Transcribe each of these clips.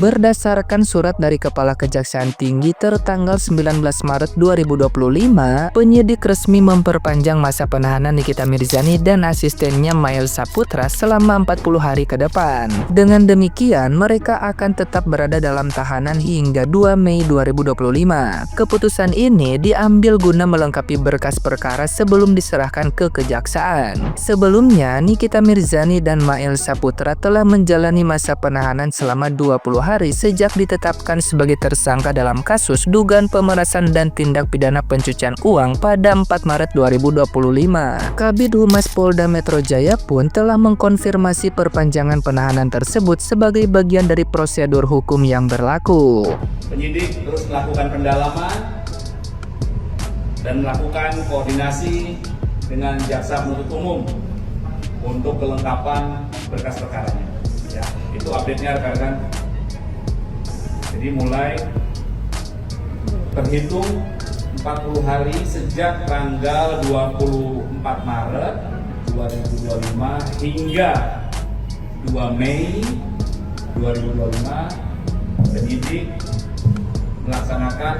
Berdasarkan surat dari Kepala Kejaksaan Tinggi tertanggal 19 Maret 2025, penyidik resmi memperpanjang masa penahanan Nikita Mirzani dan asistennya Mail Saputra selama 40 hari ke depan. Dengan demikian, mereka akan tetap berada dalam tahanan hingga 2 Mei 2025. Keputusan ini diambil guna melengkapi berkas perkara sebelum diserahkan ke kejaksaan. Sebelumnya, Nikita Mirzani dan Mail Saputra telah menjalani masa penahanan selama 20 hari sejak ditetapkan sebagai tersangka dalam kasus dugaan pemerasan dan tindak pidana pencucian uang pada 4 Maret 2025. Kabid Humas Polda Metro Jaya pun telah mengkonfirmasi perpanjangan penahanan tersebut sebagai bagian dari prosedur hukum yang berlaku. Penyidik terus melakukan pendalaman dan melakukan koordinasi dengan jaksa penuntut umum untuk kelengkapan berkas perkaranya. Ya, itu update-nya rekan-rekan. Jadi mulai terhitung 40 hari sejak tanggal 24 Maret 2025 hingga 2 Mei 2025, penyidik melaksanakan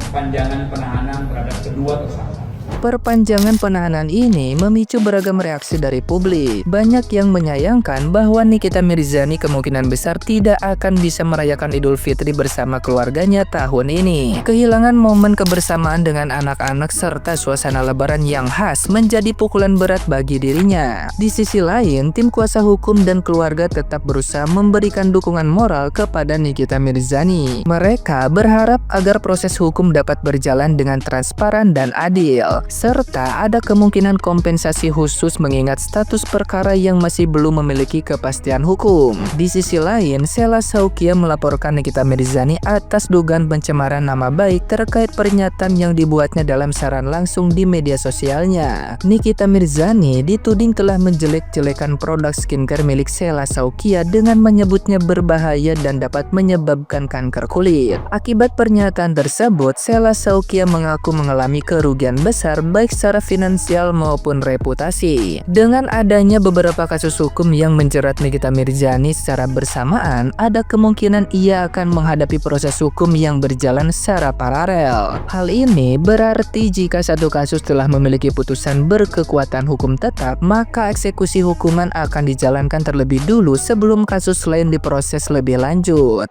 perpanjangan penahanan terhadap kedua tersangka. Perpanjangan penahanan ini memicu beragam reaksi dari publik. Banyak yang menyayangkan bahwa Nikita Mirzani kemungkinan besar tidak akan bisa merayakan Idul Fitri bersama keluarganya tahun ini. Kehilangan momen kebersamaan dengan anak-anak serta suasana lebaran yang khas menjadi pukulan berat bagi dirinya. Di sisi lain, tim kuasa hukum dan keluarga tetap berusaha memberikan dukungan moral kepada Nikita Mirzani. Mereka berharap agar proses hukum dapat berjalan dengan transparan dan adil, serta ada kemungkinan kompensasi khusus mengingat status perkara yang masih belum memiliki kepastian hukum. Di sisi lain, Sela Saukia melaporkan Nikita Mirzani atas dugaan pencemaran nama baik terkait pernyataan yang dibuatnya dalam siaran langsung di media sosialnya. Nikita Mirzani dituding telah menjelek-jelekan produk skincare milik Sela Saukia dengan menyebutnya berbahaya dan dapat menyebabkan kanker kulit. Akibat pernyataan tersebut, Sela Saukia mengaku mengalami kerugian besar baik secara finansial maupun reputasi. Dengan adanya beberapa kasus hukum yang menjerat Nikita Mirzani secara bersamaan, ada kemungkinan ia akan menghadapi proses hukum yang berjalan secara paralel. Hal ini berarti jika satu kasus telah memiliki putusan berkekuatan hukum tetap, maka eksekusi hukuman akan dijalankan terlebih dulu sebelum kasus lain diproses lebih lanjut.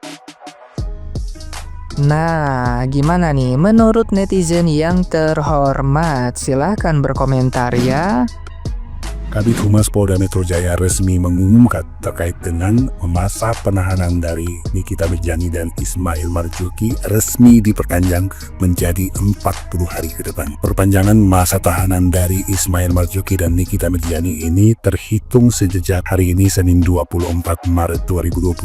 Nah, gimana nih menurut netizen yang terhormat? Silahkan berkomentar ya. Kabid Humas Polda Metro Jaya resmi mengumumkan terkait dengan masa penahanan dari Nikita Mirzani dan Ismail Marzuki resmi diperpanjang menjadi 40 hari ke depan. Perpanjangan masa tahanan dari Ismail Marzuki dan Nikita Mirzani ini terhitung sejak hari ini Senin 24 Maret 2025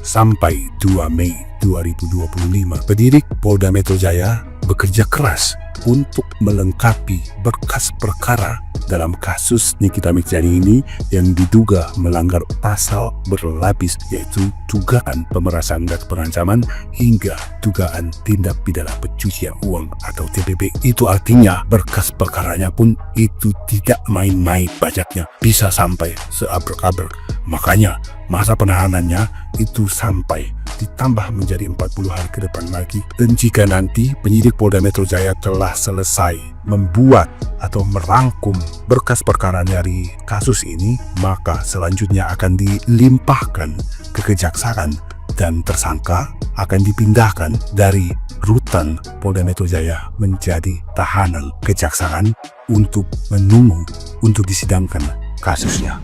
sampai 2 Mei 2025. Penyidik Polda Metro Jaya bekerja keras untuk melengkapi berkas perkara dalam kasus Nikita Mirzani ini yang diduga melanggar pasal berlapis, yaitu dugaan pemerasan dan perancaman hingga dugaan tindak pidana pencucian uang atau TPP. Itu artinya berkas perkaranya pun itu tidak main-main, banyaknya bisa sampai seabrek-abrek. Makanya masa penahanannya itu sampai ditambah menjadi 40 hari ke depan lagi. Dan jika nanti penyidik Polda Metro Jaya telah selesai membuat atau merangkum berkas perkara dari kasus ini, maka selanjutnya akan dilimpahkan ke kejaksaan dan tersangka akan dipindahkan dari rutan Polda Metro Jaya menjadi tahanan kejaksaan untuk menunggu untuk disidangkan kasusnya.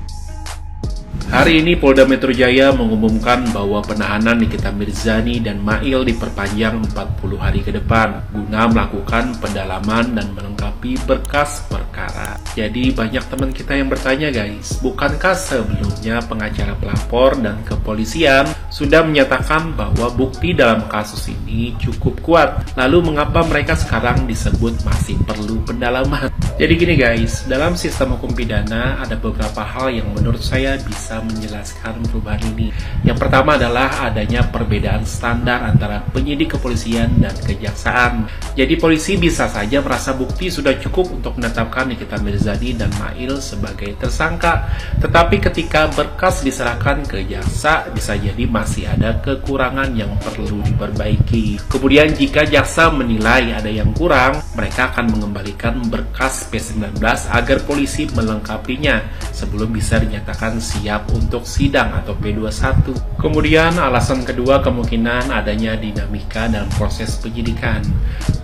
Hari ini Polda Metro Jaya mengumumkan bahwa penahanan Nikita Mirzani dan Mail diperpanjang 40 hari ke depan guna melakukan pendalaman dan melengkapi berkas perkara. Jadi banyak teman kita yang bertanya guys, bukankah sebelumnya pengacara pelapor dan kepolisian sudah menyatakan bahwa bukti dalam kasus ini cukup kuat? Lalu mengapa mereka sekarang disebut masih perlu pendalaman? Jadi gini guys, dalam sistem hukum pidana ada beberapa hal yang menurut saya bisa menjelaskan perubahan ini. Yang pertama adalah adanya perbedaan standar antara penyidik kepolisian dan kejaksaan. Jadi polisi bisa saja merasa bukti sudah cukup untuk menetapkan Nikita Mirzani dan Mail sebagai tersangka, tetapi ketika berkas diserahkan ke jaksa bisa jadi masih ada kekurangan yang perlu diperbaiki. Kemudian jika jaksa menilai ada yang kurang, mereka akan mengembalikan berkas P19 agar polisi melengkapinya sebelum bisa dinyatakan siap untuk sidang atau P21. Kemudian alasan kedua kemungkinan adanya dinamika dalam proses penyidikan.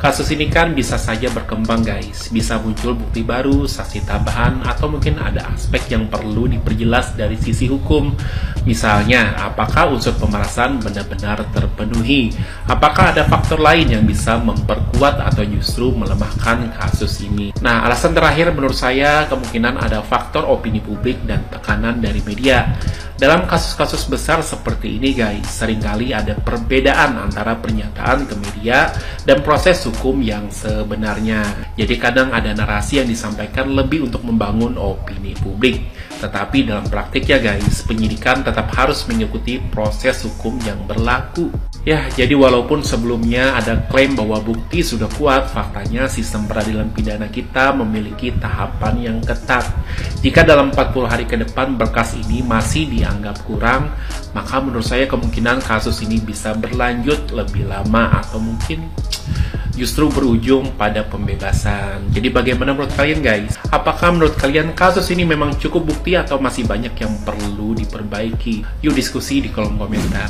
Kasus ini kan bisa saja berkembang guys, bisa muncul bukti baru, saksi tambahan, atau mungkin ada aspek yang perlu diperjelas dari sisi hukum. Misalnya, apakah unsur pemerasan benar-benar terpenuhi? Apakah ada faktor lain yang bisa memperkuat atau justru melemahkan kasus ini? Nah, alasan terakhir menurut saya kemungkinan ada faktor opini publik dan tekanan dari media. Dalam kasus-kasus besar seperti ini guys, seringkali ada perbedaan antara pernyataan ke media dan proses hukum yang sebenarnya. Jadi kadang ada narasi yang disampaikan lebih untuk membangun opini publik. Tetapi dalam praktiknya guys, penyidikan tetap harus mengikuti proses hukum yang berlaku. Ya, jadi walaupun sebelumnya ada klaim bahwa bukti sudah kuat, faktanya sistem peradilan pidana kita memiliki tahapan yang ketat. Jika dalam 40 hari ke depan berkas ini masih dianggap kurang, maka menurut saya kemungkinan kasus ini bisa berlanjut lebih lama atau mungkin justru berujung pada pembebasan. Jadi bagaimana menurut kalian guys? Apakah menurut kalian kasus ini memang cukup bukti atau masih banyak yang perlu diperbaiki? Yuk diskusi di kolom komentar.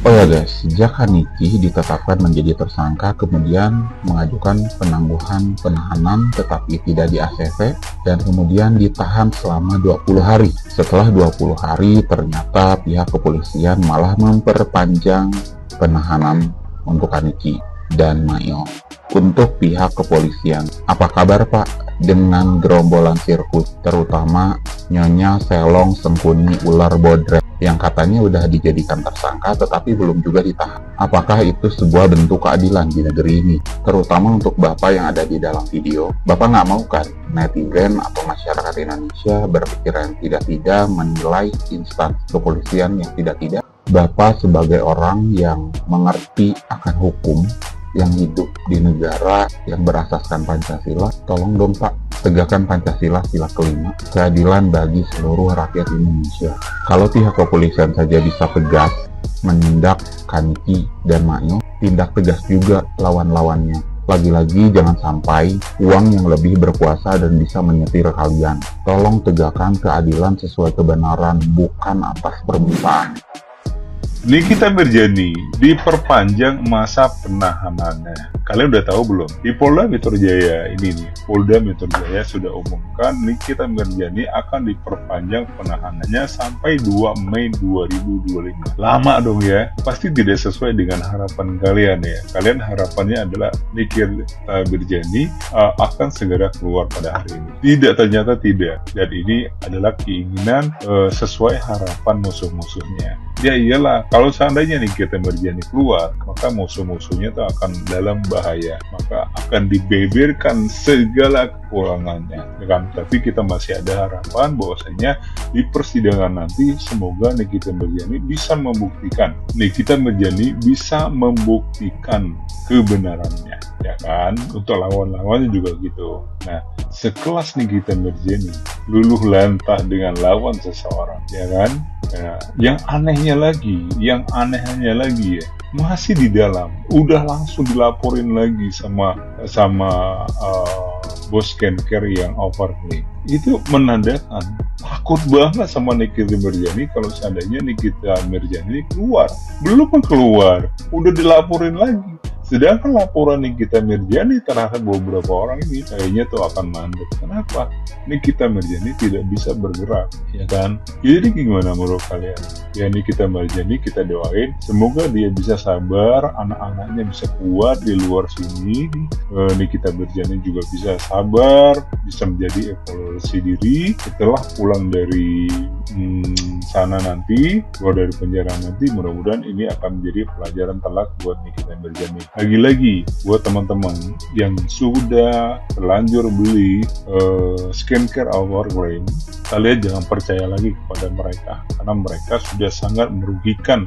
Oh ya guys, sejak Haniki ditetapkan menjadi tersangka kemudian mengajukan penangguhan penahanan tetapi tidak di ACC dan kemudian ditahan selama 20 hari. Setelah 20 hari ternyata pihak kepolisian malah memperpanjang penahanan untuk Haniki dan Mail. Untuk pihak kepolisian, apa kabar Pak dengan gerombolan sirkus, terutama Nyonya Selong Sengkuni Ular Bodrek yang katanya udah dijadikan tersangka tetapi belum juga ditahan? Apakah itu sebuah bentuk keadilan di negeri ini? Terutama untuk Bapak yang ada di dalam video. Bapak nggak mau kan netizen atau masyarakat Indonesia berpikiran tidak-tidak, menilai instansi kepolisian yang tidak-tidak? Bapak sebagai orang yang mengerti akan hukum, yang hidup di negara yang berasaskan Pancasila, tolong dong Pak, tegakkan Pancasila sila kelima, keadilan bagi seluruh rakyat Indonesia. Kalau pihak kepolisian saja bisa tegas menindak Haniki dan Mail, tindak tegas juga lawan-lawannya. Lagi-lagi jangan sampai uang yang lebih berkuasa dan bisa menyetir kalian. Tolong tegakkan keadilan sesuai kebenaran, bukan atas permintaan. Nikita Mirjani diperpanjang masa penahanannya. Kalian udah tahu belum? Di Polda Metro Jaya ini nih, Polda Metro Jaya sudah umumkan Nikita Mirjani akan diperpanjang penahanannya sampai 2 Mei 2025. Lama dong ya. Pasti tidak sesuai dengan harapan kalian ya. Kalian harapannya adalah Nikita Mirjani akan segera keluar pada hari ini. Tidak, ternyata tidak. Dan ini adalah keinginan sesuai harapan musuh-musuhnya. Ya iyalah, kalau seandainya Nikita Mirjani keluar, maka musuh-musuhnya itu akan dalam bahaya, maka akan dibeberkan segala kekurangannya, kan? Tapi kita masih ada harapan bahwasanya di persidangan nanti semoga Nikita Mirjani bisa membuktikan, kebenarannya, ya kan? Untuk lawan-lawannya juga gitu. Nah, sekelas Nikita Mirjani luluh lantah dengan lawan seseorang, ya kan? Nah, yang anehnya lagi ya, masih di dalam, udah langsung dilaporin lagi sama bos skincare yang overclaim. Itu menandakan takut banget sama Nikita Mirjani kalau seandainya Nikita Mirjani keluar. Belum keluar, udah dilaporin lagi. Sedangkan laporan Nikita Mirjani terhadap beberapa orang ini kayaknya tuh akan mandek. Kenapa? Nikita Mirjani tidak bisa bergerak, ya kan? Jadi gimana menurut kalian? Ya Nikita Mirjani kita doain, semoga dia bisa sabar, anak-anaknya bisa kuat di luar sini. Nikita Mirjani juga bisa sabar, bisa menjadi evaluasi diri setelah pulang dari sana nanti, keluar dari penjara nanti. Mudah-mudahan ini akan menjadi pelajaran telak buat Nikita Mirjani. Lagi-lagi buat teman-teman yang sudah terlanjur beli skincare overclaim, kalian jangan percaya lagi kepada mereka karena mereka sudah sangat merugikan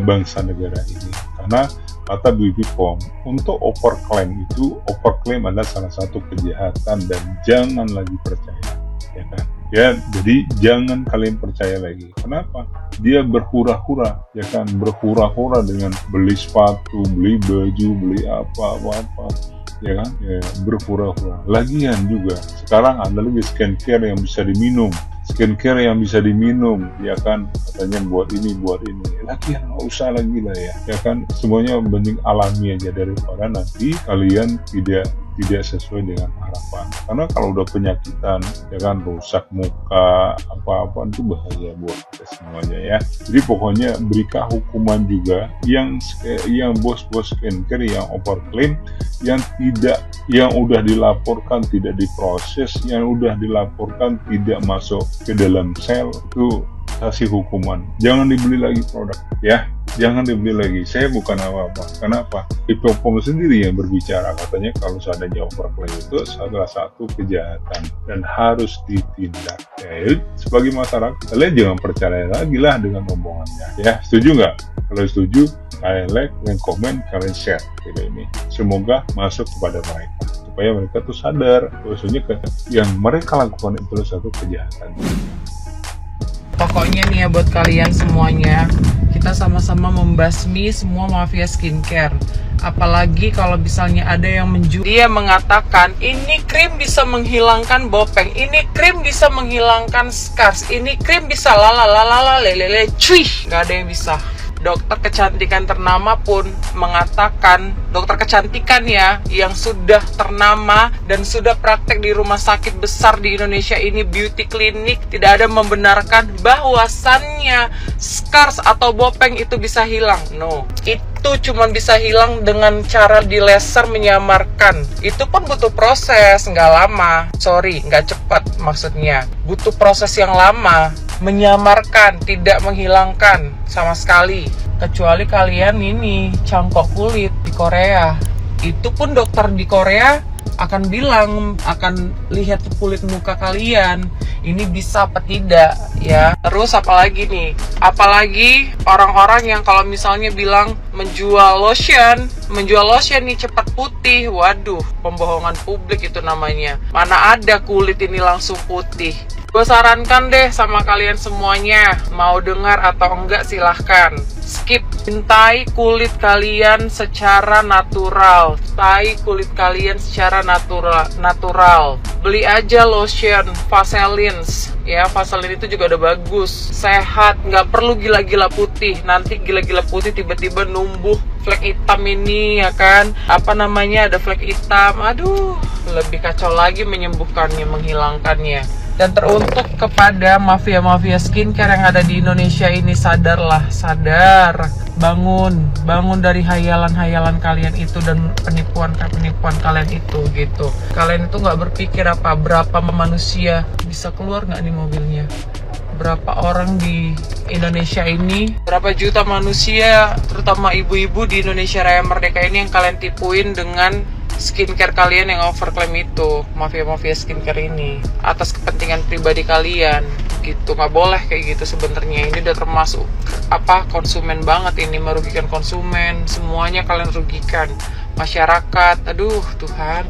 bangsa negara ini. Karena kata BPOM, untuk overclaim adalah salah satu kejahatan dan jangan lagi percaya, ya kan? Ya, jadi jangan kalian percaya lagi. Kenapa? Dia berhura-hura, ya kan? Berhura-hura dengan beli sepatu, beli baju, beli apa-apa, ya kan? Ya, berhura-hura. Lagian juga, sekarang ada lagi skincare yang bisa diminum. Skincare yang bisa diminum, ya kan? Katanya buat ini. Lagian nggak usah lagi lah ya kan? Semuanya mending alami aja daripada nanti kalian tidak sesuai dengan harapan. Karena kalau udah penyakitan, ya kan, rusak muka, apa-apa itu bahaya buat kita semuanya ya. Jadi pokoknya berikan hukuman juga yang bos-bos skincare yang overclaim, yang udah dilaporkan tidak diproses, yang udah dilaporkan tidak masuk ke dalam sel, itu kasih hukuman. Jangan dibeli lagi produk ya. Jangan dibeli lagi. Saya bukan apa-apa. Kenapa? BPOM sendiri yang berbicara, katanya kalau seandainya overclaim itu salah satu kejahatan dan harus ditindak. Ya, sebagai masyarakat, kalian jangan percaya lagi lah dengan omongannya. Ya, setuju nggak? Kalau setuju, kalian like, kalian komen, kalian share video ini. Semoga masuk kepada mereka supaya mereka tuh sadar bahwasanya yang mereka lakukan itu satu kejahatan. Pokoknya nih ya buat kalian semuanya, kita sama-sama membasmi semua mafia skincare. Apalagi kalau misalnya ada yang dia mengatakan ini krim bisa menghilangkan bopeng, ini krim bisa menghilangkan scars, ini krim bisa lele cuy, nggak ada yang bisa. Dokter kecantikan ternama pun mengatakan, dokter kecantikan ya, yang sudah ternama dan sudah praktek di rumah sakit besar di Indonesia ini, beauty clinic, tidak ada membenarkan bahwasannya scars atau bopeng itu bisa hilang. No, itu cuma bisa hilang dengan cara di laser menyamarkan. Itu pun butuh proses, nggak lama. Sorry, nggak cepat maksudnya. Butuh proses yang lama. Menyamarkan, tidak menghilangkan sama sekali. Kecuali kalian ini cangkok kulit di Korea. Itu pun dokter di Korea akan bilang, akan lihat kulit muka kalian, ini bisa apa tidak ya. Terus apalagi nih, apalagi orang-orang yang kalau misalnya bilang menjual lotion nih cepat putih. Waduh, pembohongan publik itu namanya. Mana ada kulit ini langsung putih. Gue sarankan deh sama kalian semuanya, mau dengar atau enggak silahkan skip. Cintai kulit kalian secara natural. Cintai kulit kalian secara natural. Beli aja lotion Vaseline ya, Vaseline itu juga udah bagus, sehat, nggak perlu gila-gila putih. Nanti gila-gila putih tiba-tiba numbuh flek hitam ini ya kan, apa namanya, ada flek hitam. Aduh, lebih kacau lagi menyembuhkannya, menghilangkannya. Dan teruntuk kepada mafia-mafia skincare yang ada di Indonesia ini, sadarlah, sadar. Bangun dari hayalan-hayalan kalian itu dan penipuan kalian itu gitu. Kalian itu nggak berpikir apa berapa manusia bisa keluar nggak nih mobilnya? Berapa orang di Indonesia ini, berapa juta manusia, terutama ibu-ibu di Indonesia Raya Merdeka ini yang kalian tipuin dengan skincare kalian yang overclaim itu, mafia-mafia skincare ini, atas kepentingan pribadi kalian gitu. Nggak boleh kayak gitu sebenarnya. Ini udah termasuk konsumen banget, ini merugikan konsumen, semuanya kalian rugikan, masyarakat. Aduh, Tuhan